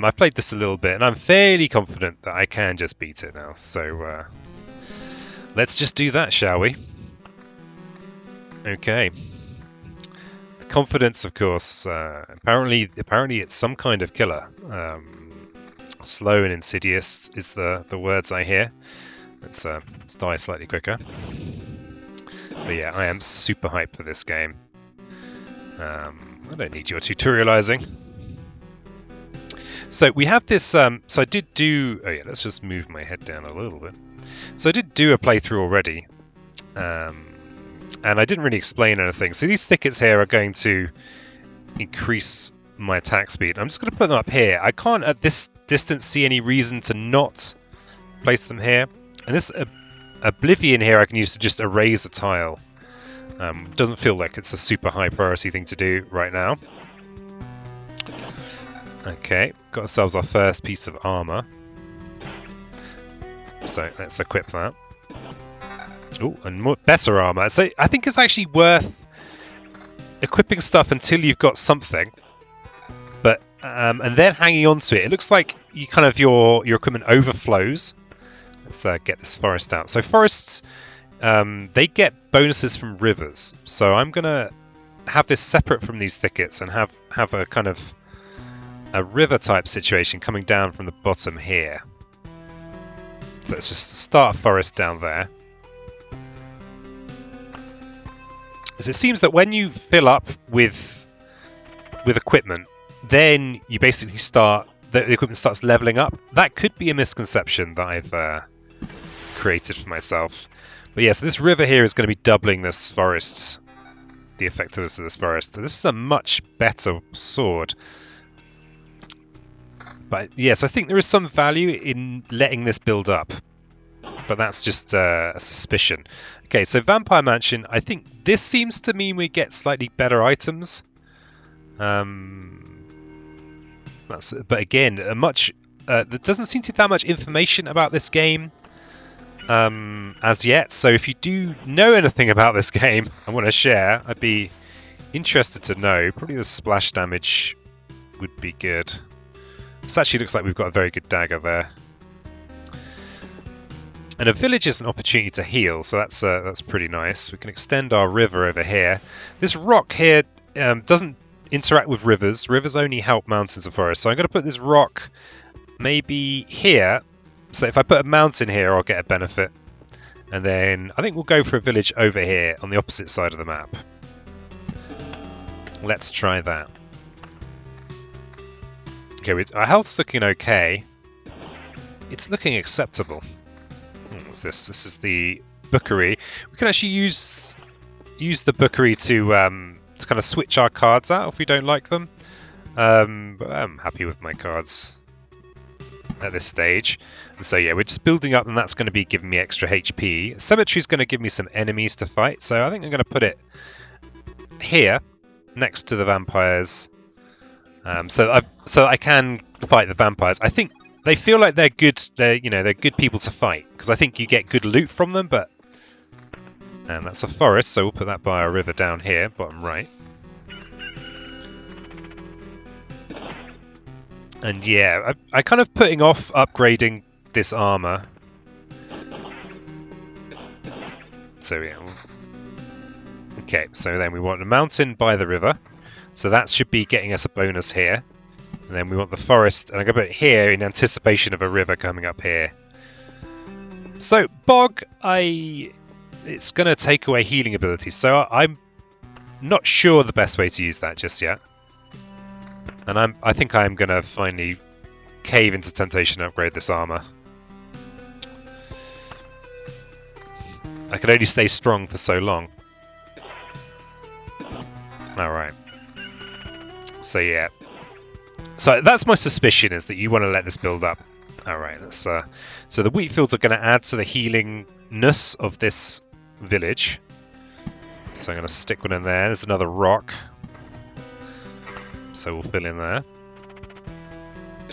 I've played this a little bit, and I'm fairly confident that I can just beat it now. So let's just do that, shall we? Okay. The confidence, of course. Apparently, it's some kind of killer. Slow and insidious is the words I hear. Let's die slightly quicker. But yeah, I am super hyped for this game. I don't need your tutorializing. So we have this, so I did do, oh yeah, let's just move my head down a little bit. So I did do a playthrough already, and I didn't really explain anything. So these thickets here are going to increase my attack speed. I'm just going to put them up here. I can't at this distance see any reason to not place them here. And this Oblivion here I can use to just erase a tile. Doesn't feel like it's a super high priority thing to do right now. Okay, got ourselves our first piece of armor. So let's equip that. Oh, and better armor. So I think it's actually worth equipping stuff until you've got something, but and then hanging on to it. It looks like you kind of your equipment overflows. Let's get this forest out. So forests, they get bonuses from rivers. So I'm gonna have this separate from these thickets and have a kind of a river type situation coming down from the bottom here. So let's just start a forest down there. As it seems that when you fill up with equipment, then you basically start, the equipment starts leveling up. That could be a misconception that I've created for myself. But yeah, so this river here is going to be doubling this forest, the effectiveness of this forest. This is a much better sword. But yes, I think there is some value in letting this build up. But that's just a suspicion. Okay, so Vampire Mansion, I think this seems to mean we get slightly better items. But again, there doesn't seem to be that much information about this game as yet. So if you do know anything about this game and want to share, I'd be interested to know. Probably the splash damage would be good. This actually looks like we've got a very good dagger there. And a village is an opportunity to heal, so that's pretty nice. We can extend our river over here. This rock here doesn't interact with rivers. Rivers only help mountains and forests. So I'm going to put this rock maybe here. So if I put a mountain here, I'll get a benefit. And then I think we'll go for a village over here on the opposite side of the map. Let's try that. Okay, our health's looking okay. It's looking acceptable. What's this? This is the bookery. We can actually use the bookery to kind of switch our cards out if we don't like them. But I'm happy with my cards at this stage. And so yeah, we're just building up, and that's going to be giving me extra HP. Cemetery is going to give me some enemies to fight, so I think I'm going to put it here next to the vampires. So I can fight the vampires. I think they feel like they're good. They're good people to fight because I think you get good loot from them. And that's a forest, so we'll put that by our river down here, bottom right. And yeah, I kind of putting off upgrading this armor. So yeah. Okay, so then we want a mountain by the river. So that should be getting us a bonus here. And then we want the forest, and I'm going to put it here in anticipation of a river coming up here. So bog, it's going to take away healing abilities. So I'm not sure the best way to use that just yet. And I think I'm going to finally cave into temptation and upgrade this armor. I can only stay strong for so long. Alright. So yeah. So that's my suspicion, is that you want to let this build up. Alright, let's so the wheat fields are going to add to the healingness of this village. So I'm going to stick one in there. There's another rock. So we'll fill in there.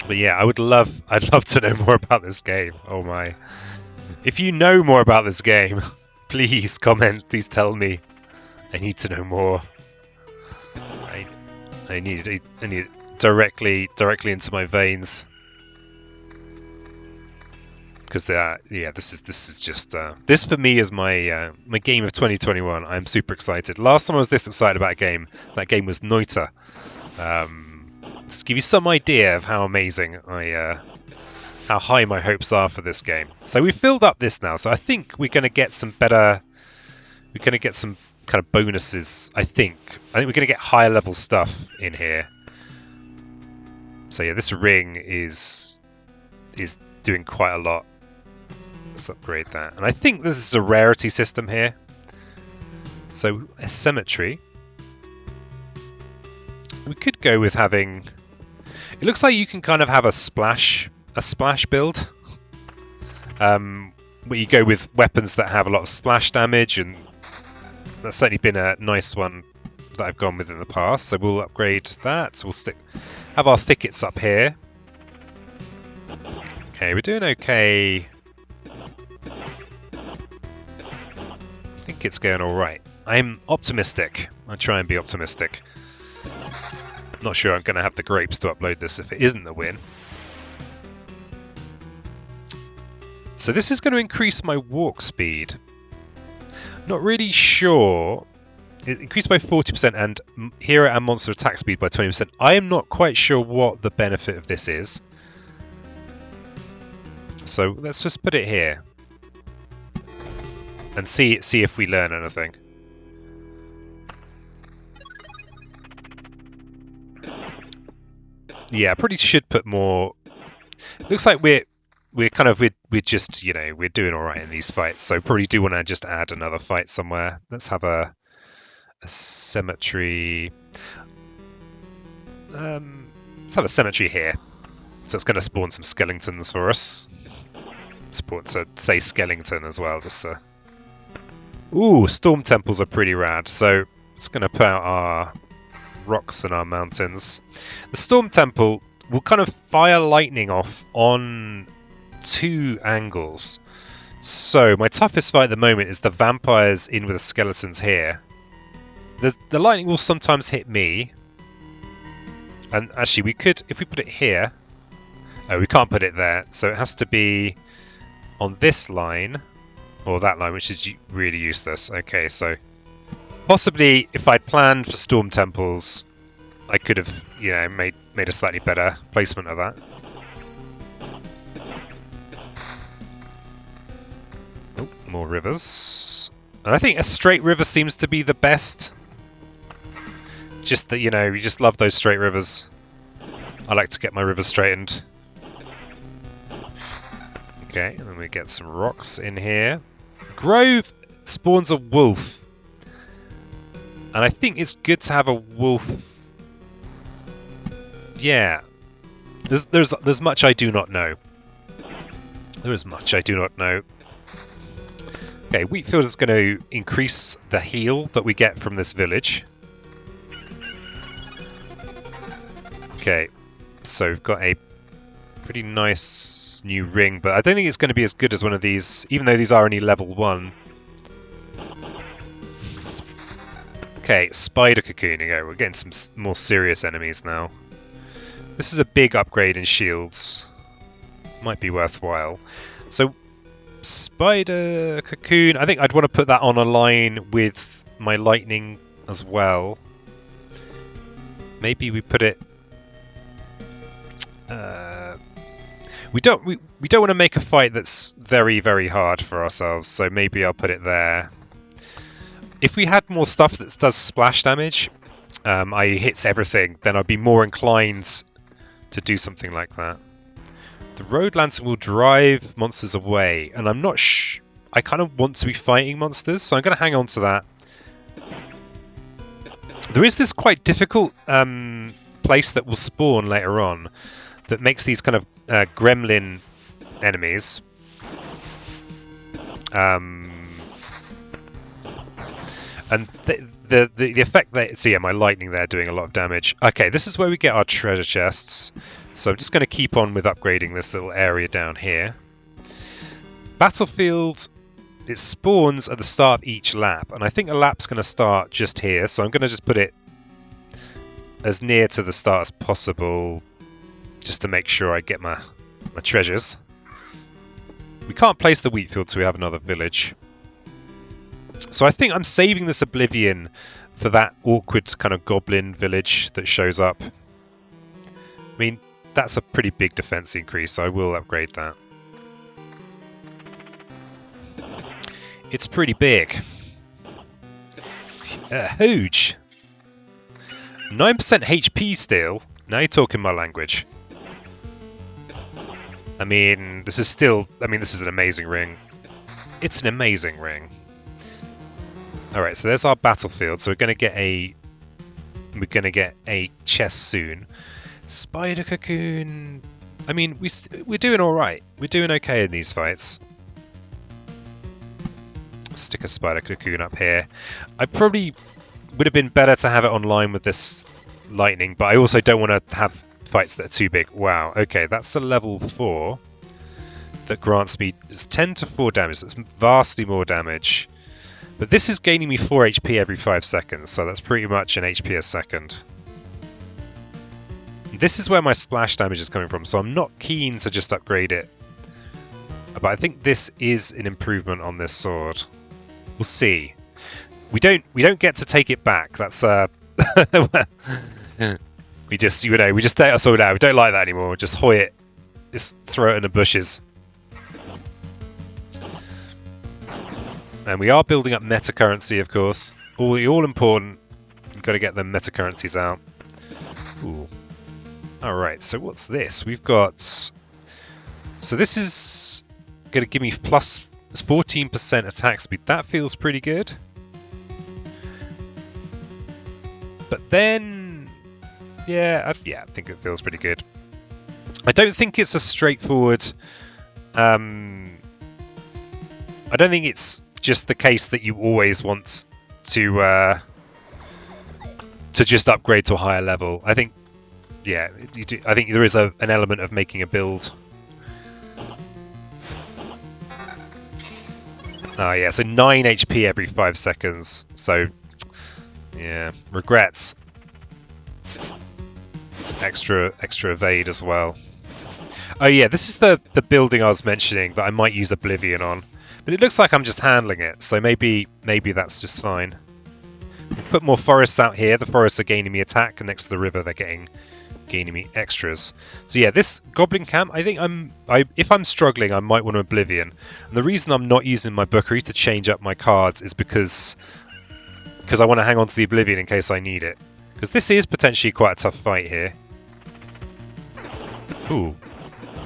But yeah, I'd love to know more about this game. Oh my. If you know more about this game, please comment, please tell me. I need to know more. I need directly into my veins. Because yeah, this is just this for me is my my game of 2021. I'm super excited. Last time I was this excited about a game, that game was Noita. To give you some idea of how amazing how high my hopes are for this game. So we've filled up this now, so I think we're going to get some better. We're going to get some kind of bonuses. I think we're going to get higher level stuff in here. So yeah, this ring is doing quite a lot. Let's upgrade that. And I think this is a rarity system here. So a symmetry. We could go with having. It looks like you can kind of have a splash build. Where you go with weapons that have a lot of splash damage, and that's certainly been a nice one that I've gone with in the past. So we'll upgrade that. So we'll have our thickets up here. Okay, we're doing okay. I think it's going all right. I'm optimistic. I try and be optimistic. Not sure I'm going to have the grapes to upload this if it isn't a win. So this is going to increase my walk speed. Not really sure. It increased by 40% and hero and monster attack speed by 20%. I am not quite sure what the benefit of this is. So let's just put it here. And see if we learn anything. Yeah, I probably should put more. It looks like we're just, you know, we're doing all right in these fights. So probably do want to just add another fight somewhere. Let's have a cemetery. Let's have a cemetery here. So it's going to spawn some skeletons for us. Spawn to say skeleton as well, just so. Ooh, storm temples are pretty rad. So it's going to put out our rocks and our mountains. The storm temple will kind of fire lightning off on 2 angles. So my toughest fight at the moment is the vampires in with the skeletons here. The lightning will sometimes hit me. And actually we could, if we put it here. Oh, we can't put it there. So it has to be on this line. Or that line, which is really useless. Okay, so possibly if I'd planned for storm temples, I could have, you know, made a slightly better placement of that. Oh, more rivers. And I think a straight river seems to be the best. Just that, you know, you just love those straight rivers. I like to get my rivers straightened. Okay, and then we get some rocks in here. Grove spawns a wolf. And I think it's good to have a wolf. Yeah. There's much I do not know. There is much I do not know. Okay, Wheatfield is going to increase the heal that we get from this village. Okay, so we've got a pretty nice new ring, but I don't think it's going to be as good as one of these, even though these are only level 1. Okay, spider cocoon. We're getting some more serious enemies now. This is a big upgrade in shields. Might be worthwhile. So, spider cocoon. I think I'd want to put that on a line with my lightning as well. Maybe we put it. We don't want to make a fight that's very, very hard for ourselves. So maybe I'll put it there. If we had more stuff that does splash damage, hits everything, then I'd be more inclined to do something like that. The road lantern will drive monsters away, and I'm not I kind of want to be fighting monsters, so I'm going to hang on to that. There is this quite difficult place that will spawn later on that makes these kind of gremlin enemies. And the effect that... So yeah, my lightning there doing a lot of damage. Okay, this is where we get our treasure chests. So I'm just going to keep on with upgrading this little area down here. Battlefield, it spawns at the start of each lap. And I think a lap's going to start just here. So I'm going to just put it as near to the start as possible, just to make sure I get my treasures. We can't place the wheat field till we have another village. So I think I'm saving this Oblivion for that awkward kind of goblin village that shows up. I mean, that's a pretty big defense increase, so I will upgrade that. It's pretty big. Huge. 9% HP still. Now you're talking my language. I mean, this is an amazing ring. It's an amazing ring. Alright, so there's our battlefield. So we're gonna get a chest soon. Spider cocoon. I mean, we're doing alright. We're doing okay in these fights. Stick a spider cocoon up here. I probably would have been better to have it online with this lightning, but I also don't want to have fights that are too big. Wow, okay, that's a level 4 that grants me it's 10 to 4 damage. That's vastly more damage. But this is gaining me 4 HP every 5 seconds, so that's pretty much an HP a second. This is where my splash damage is coming from, so I'm not keen to just upgrade it. But I think this is an improvement on this sword. We'll see. We don't get to take it back. That's we just take our sword out. We don't like that anymore. We just hoy it. Just throw it in the bushes. And we are building up meta currency, of course. All important. We've got to get the meta currencies out. Ooh. Alright, so what's this? We've got... So this is going to give me plus 14% attack speed. That feels pretty good. But then... Yeah, I think it feels pretty good. I don't think it's a straightforward... I don't think it's just the case that you always want to just upgrade to a higher level. I think, yeah, you do, I think there is an element of making a build. Oh yeah, so 9 HP every 5 seconds. So, yeah, regrets. Extra evade as well. Oh yeah, this is the building I was mentioning that I might use Oblivion on. But it looks like I'm just handling it, so maybe that's just fine. We'll put more forests out here. The forests are gaining me attack, and next to the river they're gaining me extras. So yeah, this goblin camp, I think if I'm struggling, I might want to Oblivion. And the reason I'm not using my bookery to change up my cards is because I want to hang on to the Oblivion in case I need it. Because this is potentially quite a tough fight here. Ooh.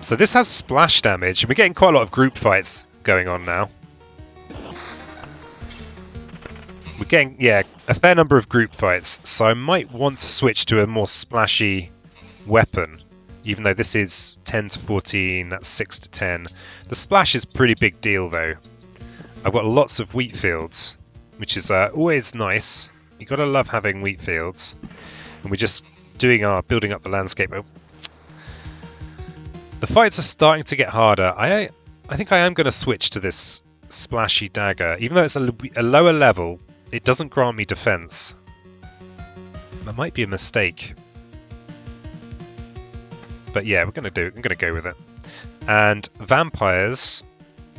So this has splash damage. We're getting quite a lot of group fights going on now. We're getting, yeah, a fair number of group fights. So I might want to switch to a more splashy weapon. Even though this is 10 to 14, that's 6 to 10. The splash is a pretty big deal though. I've got lots of wheat fields, which is always nice. You gotta love having wheat fields. And we're just doing our building up the landscape. The fights are starting to get harder. I think I am going to switch to this splashy dagger. Even though it's a lower level, it doesn't grant me defense. That might be a mistake. But yeah, I'm going to go with it. And vampires.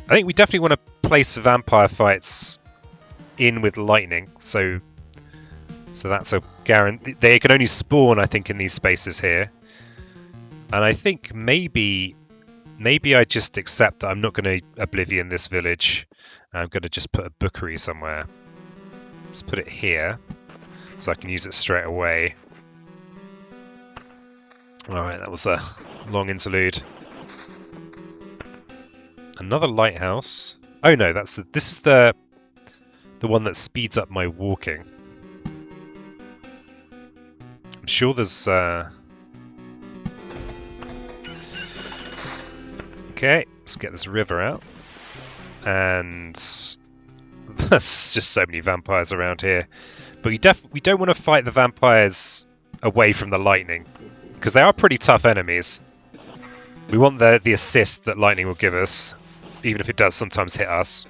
I think we definitely want to place vampire fights in with lightning. So that's a guarantee. They can only spawn, I think, in these spaces here. And I think maybe I just accept that I'm not going to Oblivion this village. I'm going to just put a bookery somewhere. Let's put it here, so I can use it straight away. Alright, that was a long interlude. Another lighthouse. Oh no, this is the one that speeds up my walking. I'm sure there's... Okay, let's get this river out. And there's just so many vampires around here. But we don't want to fight the vampires away from the lightning, because they are pretty tough enemies. We want the assist that lightning will give us, even if it does sometimes hit us.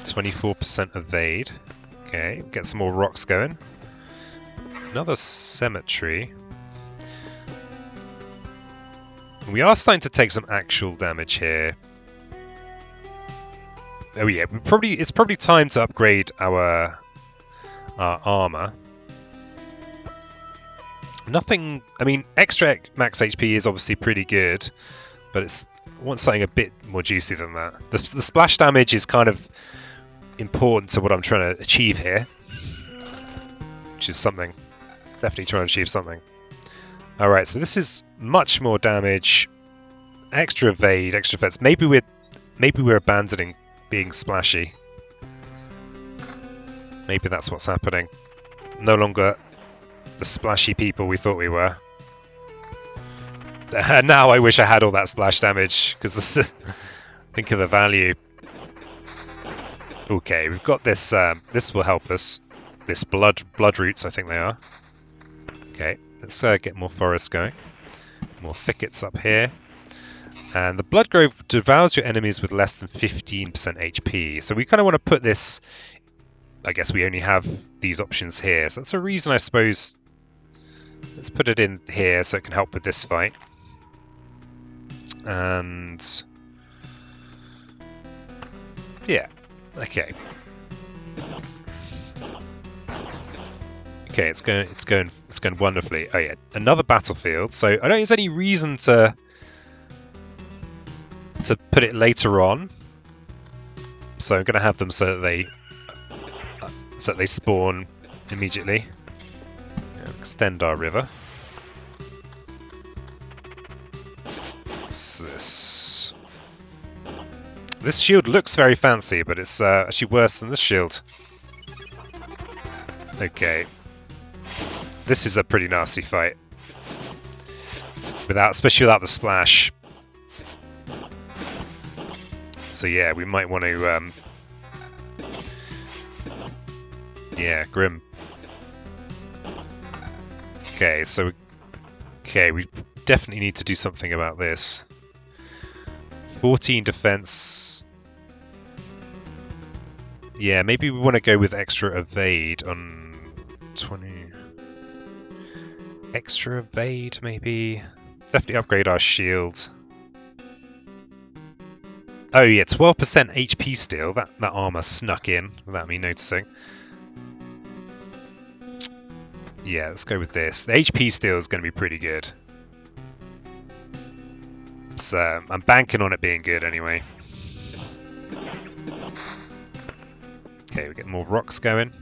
24% evade. Okay, get some more rocks going. Another cemetery. We are starting to take some actual damage here. Oh yeah, it's probably time to upgrade our armor. Nothing. I mean, extra max HP is obviously pretty good, but I want something a bit more juicy than that. The splash damage is kind of important to what I'm trying to achieve here, which is something. Definitely trying to achieve something. Alright, so this is much more damage. Extra evade, extra defense. Maybe we're abandoning being splashy. Maybe that's what's happening. No longer the splashy people we thought we were. Now I wish I had all that splash damage, because think of the value. Okay, we've got this. This will help us. This blood roots, I think they are. Okay, let's get more forest going. More thickets up here. And the blood grove devours your enemies with less than 15% HP. So we kind of want to put this... I guess we only have these options here. So that's a reason, I suppose. Let's put it in here so it can help with this fight. And... yeah. Okay. Okay, it's going wonderfully. Oh yeah, another battlefield. So I don't think there's any reason to put it later on. So I'm going to have them so that they spawn immediately. Extend our river. What's this? This shield looks very fancy, but it's actually worse than this shield. Okay. This is a pretty nasty fight. Especially without the splash. So yeah, we might want to... yeah, grim. Okay, so... okay, we definitely need to do something about this. 14 defense. Yeah, maybe we want to go with extra evade on 20. Extra evade, maybe. Definitely upgrade our shield. Oh yeah, 12% HP still. That armor snuck in without me noticing. Yeah, let's go with this. The HP steal is going to be pretty good. So I'm banking on it being good anyway. Okay, we get more rocks going.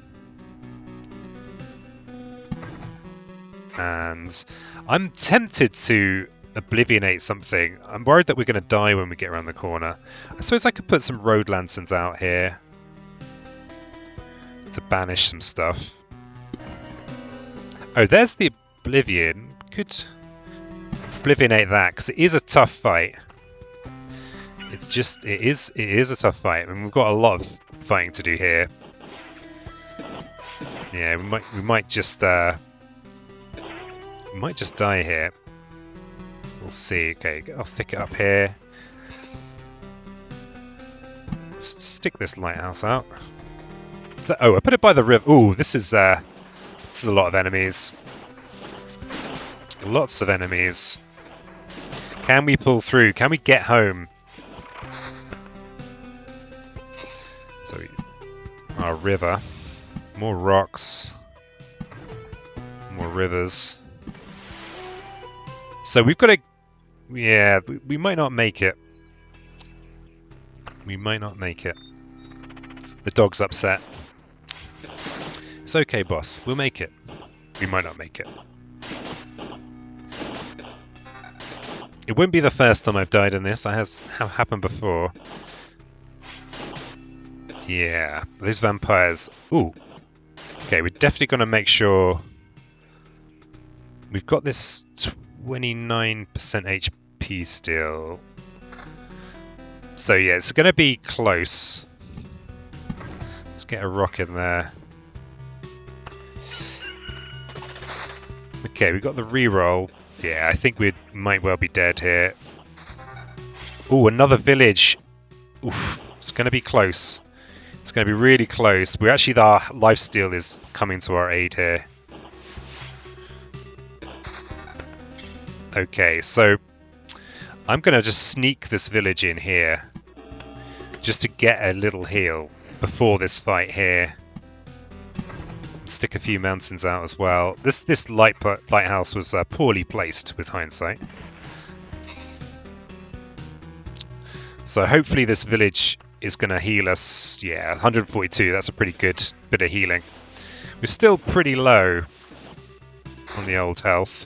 And I'm tempted to oblivionate something. I'm worried that we're going to die when we get around the corner. I suppose I could put some road lanterns out here to banish some stuff. Oh, there's the Oblivion. Could oblivionate that, because it is a tough fight. It's just, it is a tough fight. I mean, we've got a lot of fighting to do here. Yeah, we might just die here. We'll see. Okay, get our thicket up here. Let's stick this lighthouse out. Oh, I put it by the river. Ooh, this is a lot of enemies. Lots of enemies. Can we pull through? Can we get home? So, our river. More rocks. More rivers. So we've got to... yeah, we might not make it. We might not make it. The dog's upset. It's okay, boss. We'll make it. We might not make it. It wouldn't be the first time I've died in this. It has happened before. Yeah, those vampires. Ooh. Okay, we're definitely going to make sure we've got this 29% HP still. So yeah, it's going to be close. Let's get a rock in there. Okay, we got the reroll. Yeah, I think we might well be dead here. Ooh, another village. Oof, it's going to be close. It's going to be really close. Our lifesteal is coming to our aid here. Okay, so I'm going to just sneak this village in here just to get a little heal before this fight here. Stick a few mountains out as well. This lighthouse was poorly placed with hindsight. So hopefully this village is going to heal us. Yeah, 142, that's a pretty good bit of healing. We're still pretty low on the old health.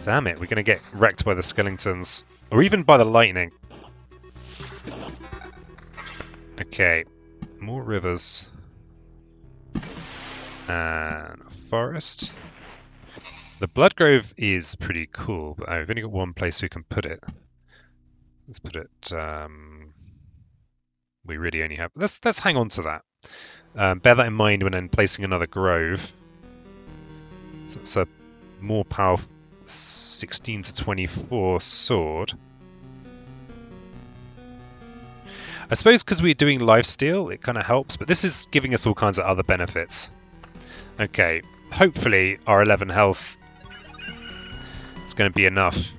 Damn it, we're going to get wrecked by the skeletons. Or even by the lightning. Okay, more rivers. And a forest. The Blood Grove is pretty cool, but I've only got one place we can put it. Let's put it... we really only have... Let's hang on to that. Bear that in mind when I'm placing another grove. So it's a more powerful 16 to 24 sword. I suppose because we're doing lifesteal, it kind of helps, but this is giving us all kinds of other benefits. Okay, hopefully our 11 health is going to be enough.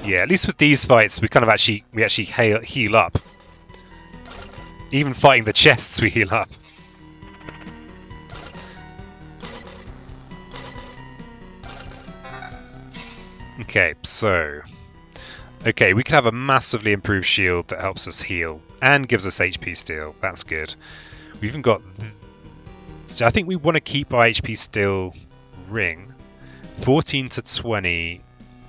Yeah, at least with these fights, we actually heal up. Even fighting the chests, we heal up. Okay, so... Okay, we can have a massively improved shield that helps us heal and gives us HP steal. That's good. We've even got... So I think we want to keep our HP steal ring. 14 to 20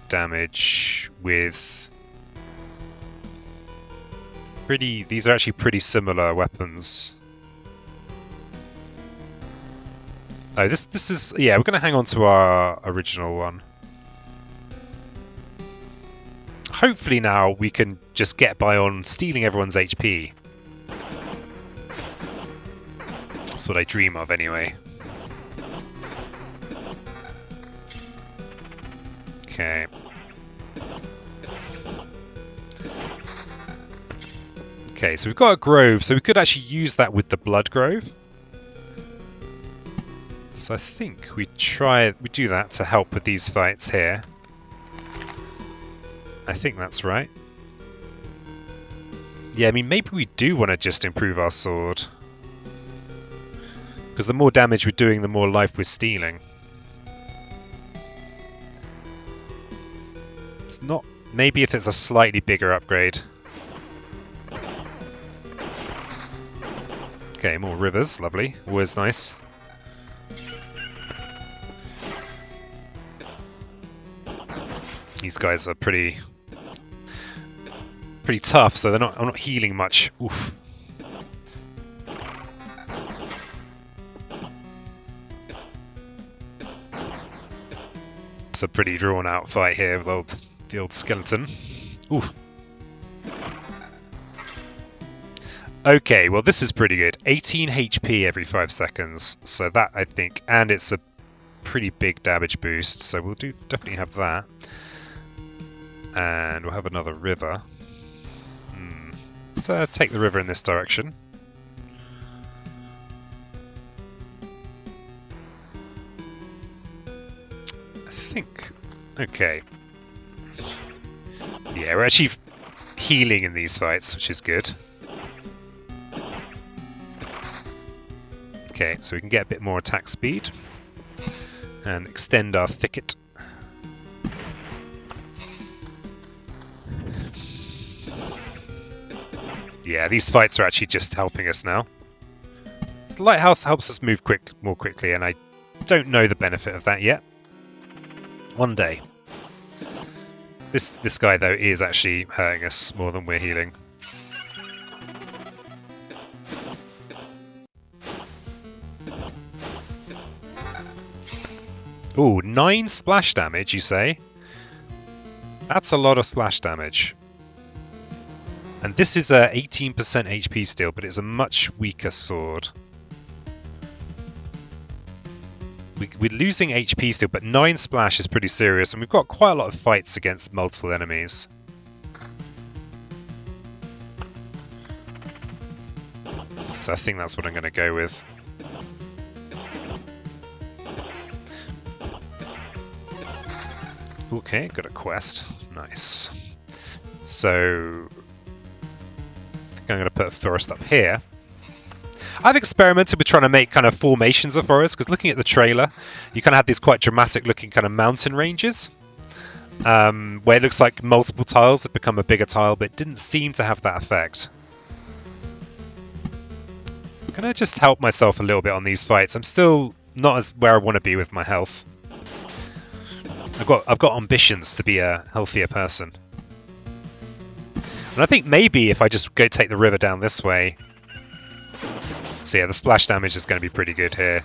damage with... These are actually pretty similar weapons. Oh, this is... Yeah, we're going to hang on to our original one. Hopefully now we can just get by on stealing everyone's HP. That's what I dream of anyway. Okay. Okay, so we've got a grove, so we could actually use that with the Blood Grove. So I think we do that to help with these fights here. I think that's right. Yeah, I mean, maybe we do want to just improve our sword. Because the more damage we're doing, the more life we're stealing. It's not... Maybe if it's a slightly bigger upgrade. Okay, more rivers. Lovely. Always nice. These guys are pretty tough, so I'm not healing much. Oof. It's a pretty drawn out fight here with the old skeleton. Oof. Okay, well this is pretty good. 18 HP every 5 seconds, so that I think, and it's a pretty big damage boost, so we'll definitely have that. And we'll have another river. Let's take the river in this direction. I think... Okay. Yeah, we're actually healing in these fights, which is good. Okay, so we can get a bit more attack speed. And extend our thicket. Yeah, these fights are actually just helping us now. This lighthouse helps us move more quickly, and I don't know the benefit of that yet. One day. This guy, though, is actually hurting us more than we're healing. Ooh, 9 splash damage, you say? That's a lot of splash damage. And this is a 18% HP steal, but it's a much weaker sword. We're losing HP still, but 9 splash is pretty serious, and we've got quite a lot of fights against multiple enemies. So I think that's what I'm going to go with. Okay, got a quest. Nice. So I think I'm going to put a forest up here. I've experimented with trying to make kind of formations of forests, because looking at the trailer, you kind of have these quite dramatic looking kind of mountain ranges, where it looks like multiple tiles have become a bigger tile, but it didn't seem to have that effect. I'm going to just help myself a little bit on these fights. I'm still not as where I want to be with my health. I've got ambitions to be a healthier person. And I think maybe if I just go take the river down this way. So yeah, the splash damage is going to be pretty good here.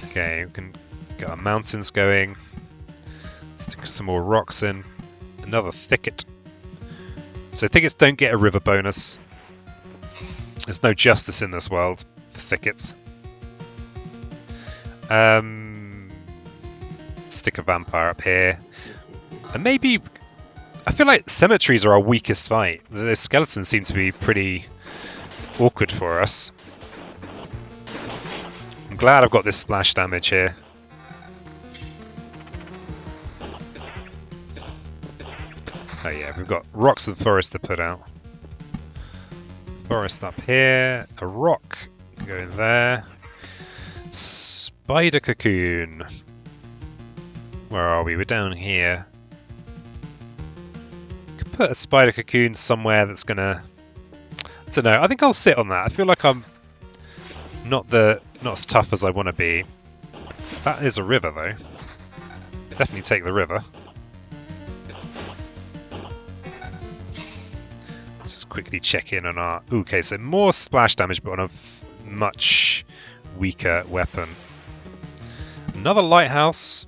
Okay, we can get our mountains going. Stick some more rocks in. Another thicket. So thickets don't get a river bonus. There's no justice in this world for thickets. Stick a vampire up here. And maybe... I feel like cemeteries are our weakest fight. The skeletons seem to be pretty awkward for us. I'm glad I've got this splash damage here. Oh yeah, we've got rocks of the forest to put out. Forest up here. A rock. Go in there. Spider cocoon. Where are we? We're down here. Could put a spider cocoon somewhere that's gonna... I don't know. I think I'll sit on that. I feel like I'm not as tough as I want to be. That is a river, though. Definitely take the river. Let's just quickly check in on our... Ooh, okay, so more splash damage, but on a much weaker weapon. Another lighthouse.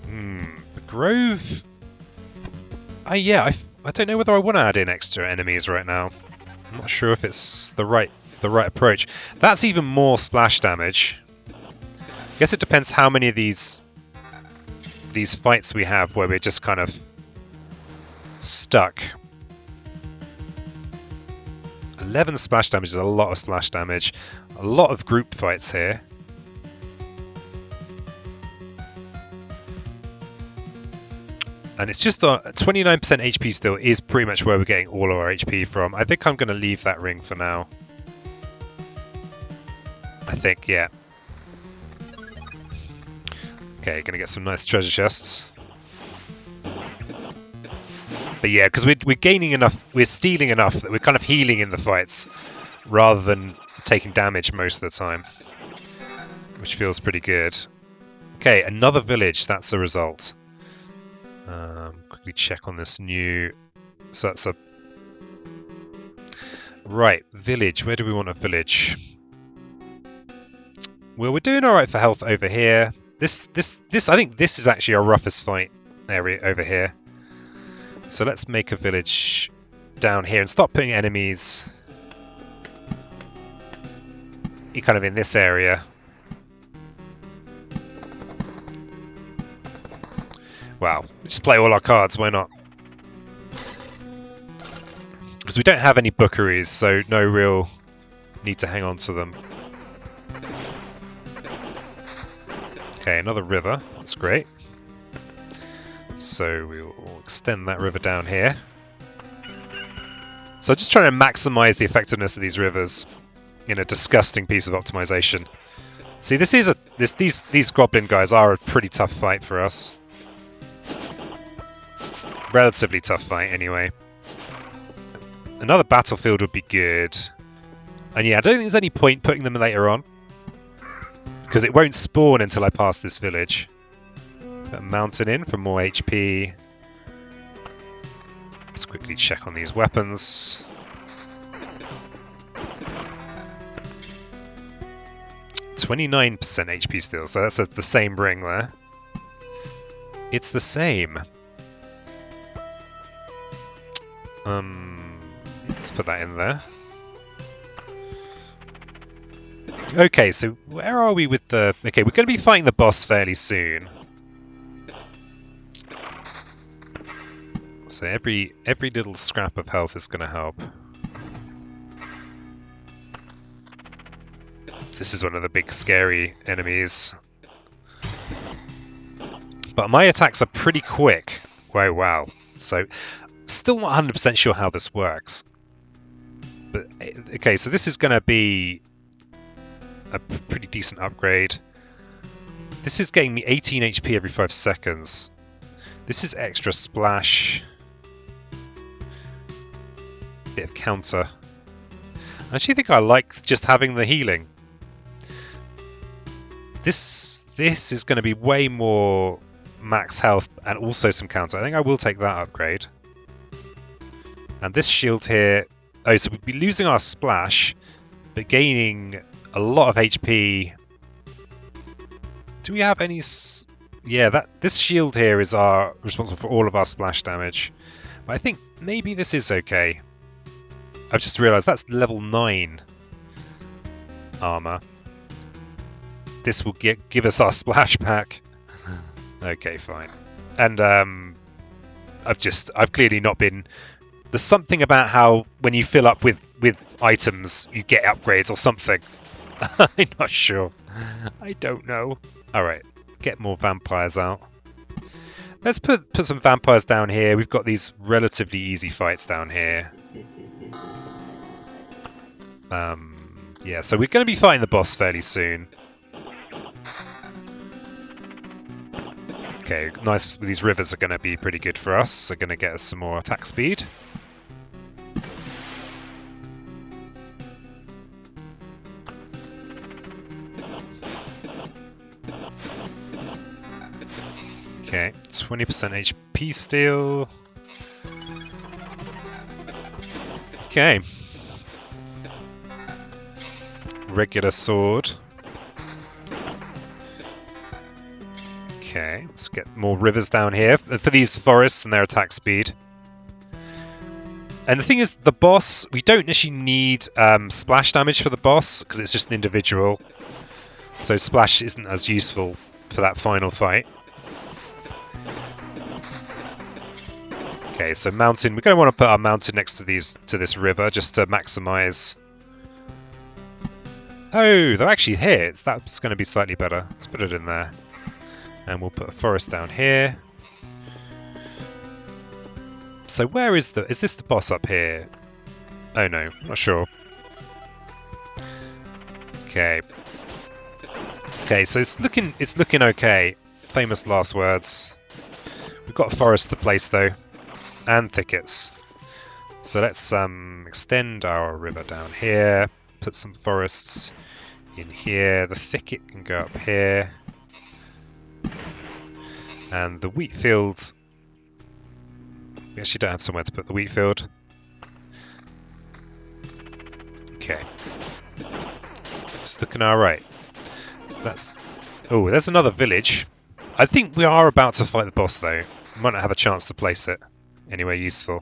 The grove. Yeah, I don't know whether I want to add in extra enemies right now. I'm not sure if it's the right approach. That's even more splash damage. I guess it depends how many of these fights we have where we're just kind of stuck. 11 splash damage is a lot of splash damage. A lot of group fights here. And it's just 29% HP still is pretty much where we're getting all of our HP from. I think I'm going to leave that ring for now. I think, yeah. Okay, going to get some nice treasure chests. But yeah, because we're gaining enough, we're stealing enough that we're kind of healing in the fights rather than taking damage most of the time, which feels pretty good. Okay, another village, that's the result. Quickly check on this new... So that's a... Right, village. Where do we want a village? Well, we're doing alright for health over here. This, I think this is actually our roughest fight area over here. So let's make a village down here and stop putting enemies kind of in this area. Wow, just play all our cards, why not? Because we don't have any bookeries, so no real need to hang on to them. Okay, another river, that's great. So we'll extend that river down here. So just trying to maximize the effectiveness of these rivers in a disgusting piece of optimization. See, this is these goblin guys are a pretty tough fight for us. Relatively tough fight, anyway. Another battlefield would be good. And yeah, I don't think there's any point putting them later on, because it won't spawn until I pass this village. Put a mountain in for more HP. Let's quickly check on these weapons. (29% HP still, so that's the same ring there. It's the same. Let's put that in there. Okay, so where are we with the... Okay, we're going to be fighting the boss fairly soon. So every little scrap of health is going to help. This is one of the big scary enemies. But my attacks are pretty quick. Wow, wow. So, still not 100% sure how this works. But, okay, so this is going to be a pretty decent upgrade. This is getting me 18 HP every 5 seconds. This is extra splash. Bit of counter. I actually think I like just having the healing. This is going to be way more max health and also some counter. I think I will take that upgrade. And this shield here... Oh, so we'd be losing our splash, but gaining a lot of HP. Do we have any... Yeah, this shield here is responsible for all of our splash damage. But I think maybe this is okay. I've just realised that's level 9 armour. This will give us our splash pack. Okay, fine. And I've clearly not been... There's something about how when you fill up with items, you get upgrades or something. I'm not sure. I don't know. Alright, get more vampires out. Let's put some vampires down here. We've got these relatively easy fights down here. Yeah, so we're going to be fighting the boss fairly soon. Okay, nice. These rivers are going to be pretty good for us. They're going to get us some more attack speed. Okay, 20% HP steal. Okay. Regular sword. Okay, let's get more rivers down here for these forests and their attack speed. And the thing is, the boss, we don't actually need splash damage for the boss because it's just an individual. So splash isn't as useful for that final fight. Okay, so mountain. We're going to want to put our mountain next to this river just to maximize. Oh, they're actually here. That's going to be slightly better. Let's put it in there. And we'll put a forest down here. So where is this the boss up here? Oh no, not sure. Okay. Okay, so it's looking okay. Famous last words. We've got a forest to place though. And thickets. So let's extend our river down here. Put some forests in here. The thicket can go up here. And the wheat field... We actually don't have somewhere to put the wheat field. Okay. It's looking alright. Oh, there's another village. I think we are about to fight the boss though. We might not have a chance to place it anywhere useful.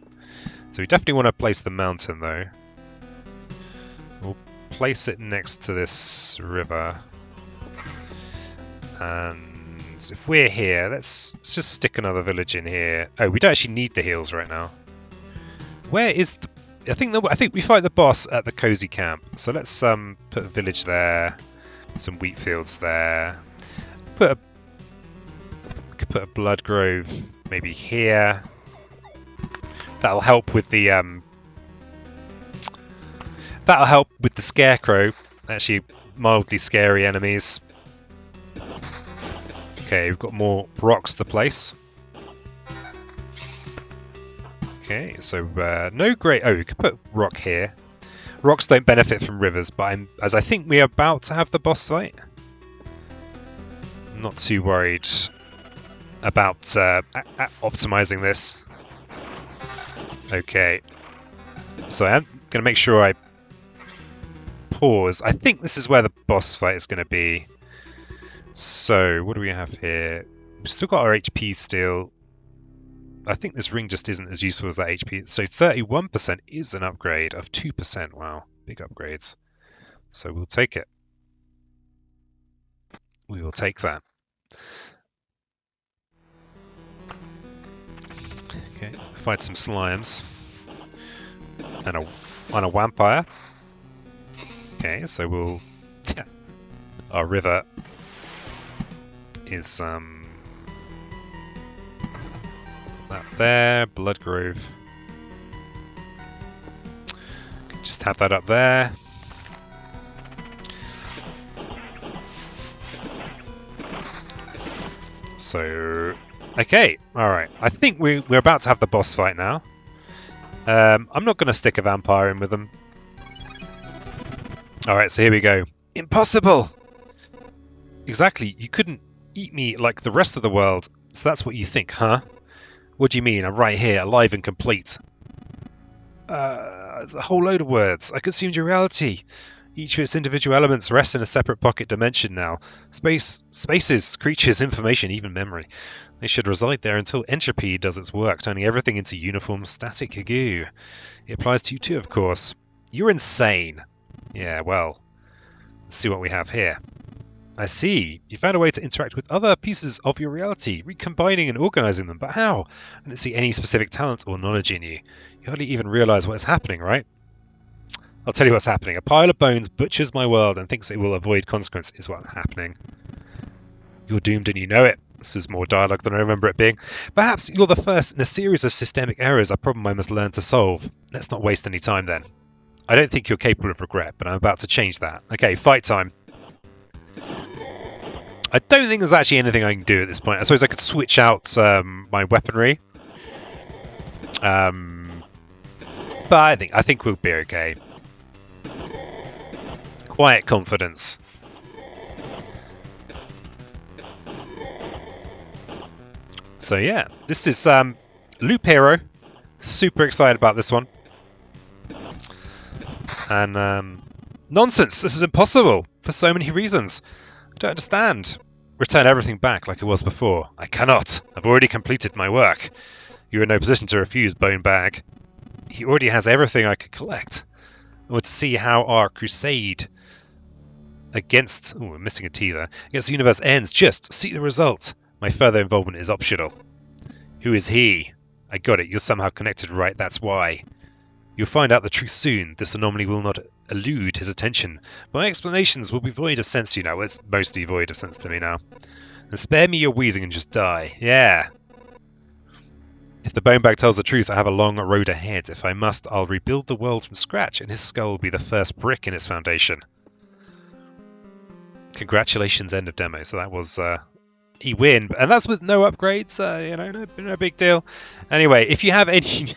So we definitely want to place the mountain though. We'll place it next to this river. And if we're here, let's just stick another village in here. Oh, we don't actually need the heals right now. Where is the... I think we fight the boss at the cozy camp. So let's put a village there. Some wheat fields there. We could put a blood grove maybe here. That'll help with the scarecrow. Actually, mildly scary enemies. Okay, we've got more rocks to place. Okay, so no great. Oh, we could put rock here. Rocks don't benefit from rivers, but as I think we're about to have the boss fight. I'm not too worried about optimizing this. Okay, so I'm going to make sure I pause. I think this is where the boss fight is going to be. So, what do we have here? We've still got our HP still. I think this ring just isn't as useful as that HP. So 31% is an upgrade of 2%. Wow, big upgrades. So we'll take it. We will take that. Okay, fight some slimes. And a vampire. Okay, so we'll... our river is that there, Blood Grove. Just have that up there. So, okay, alright. I think we're about to have the boss fight now. I'm not going to stick a vampire in with them. Alright, so here we go. Impossible! Exactly, you couldn't eat me like the rest of the world, so that's what you think, huh? What do you mean, I'm right here, alive and complete? A whole load of words. I consumed your reality. Each of its individual elements rests in a separate pocket dimension now. Spaces, creatures, information, even memory. They should reside there until entropy does its work, turning everything into uniform static goo. It applies to you too, of course. You're insane. Yeah, well, let's see what we have here. I see. You found a way to interact with other pieces of your reality, recombining and organizing them. But how? I don't see any specific talent or knowledge in you. You hardly even realize what is happening, right? I'll tell you what's happening. A pile of bones butchers my world and thinks it will avoid consequence is what's happening. You're doomed and you know it. This is more dialogue than I remember it being. Perhaps you're the first in a series of systemic errors, a problem I must learn to solve. Let's not waste any time then. I don't think you're capable of regret, but I'm about to change that. Okay, fight time. I don't think there's actually anything I can do at this point. I suppose I could switch out my weaponry. But I think we'll be okay. Quiet confidence. So yeah, this is Loop Hero. Super excited about this one. And nonsense! This is impossible for so many reasons. I don't understand. Return everything back like it was before. I cannot. I've already completed my work. You're in no position to refuse, Bone Bag. He already has everything I could collect. I want to see how our crusade against... Oh, we're missing a T there. Against the universe ends. Just see the result. My further involvement is optional. Who is he? I got it. You're somehow connected, right? That's why. You'll find out the truth soon. This anomaly will not elude his attention. My explanations will be void of sense to you now. Well, it's mostly void of sense to me now. And spare me your wheezing and just die. Yeah. If the Bone Bag tells the truth, I have a long road ahead. If I must, I'll rebuild the world from scratch, and his skull will be the first brick in its foundation. Congratulations, end of demo. So that was... he win, and that's with no upgrades, you know, no big deal. Anyway, if you have any...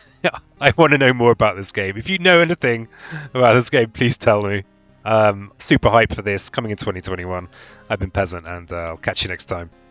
I want to know more about this game. If you know anything about this game, please tell me. Super hyped for this, coming in 2021. I've been Peasant, and I'll catch you next time.